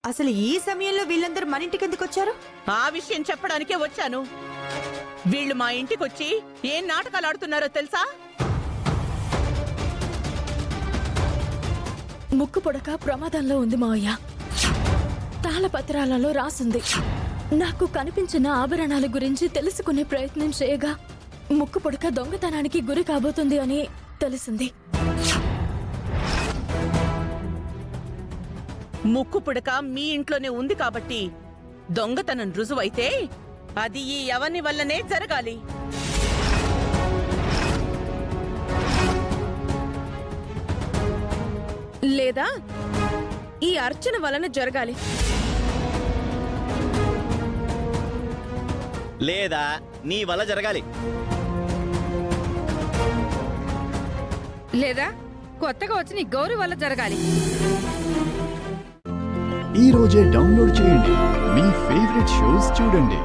అసలు ఈ సమయంలో వీళ్ళందరూ మన ఇంటికి ఎందుకు వచ్చారు? ఆ విషయం చెప్పడానికే వచ్చాను. వీళ్ళు మా ఇంటికొచ్చి ఏం నాటకాలు ఆడుతున్నారో తెలుసా? ముక్కు పుడక ప్రమాదంలో ఉంది మావయ్య. తాళపత్రాలలో రాసుంది. నాకు కనిపించిన ఆభరణాల గురించి తెలుసుకునే ప్రయత్నం చేయగా ముక్కు పుడక దొంగతనానికి గురి కాబోతుంది అని తెలిసింది. ముక్కు పుడక మీ ఇంట్లోనే ఉంది కాబట్టి దొంగతనం రుజువైతే అది ఈ యవని వల్లనే జరగాలి. లేదా ఈ అర్చన వలన జరగాలి. లేదా నీ వల్ల జరగాలి. లేదా కొత్తగా వచ్చిన ఈ గౌరీ వల్ల జరగాలి. ఈ రోజే డౌన్లోడ్ చేయండి. మీ ఫేవరెట్ షోస్ చూడండి.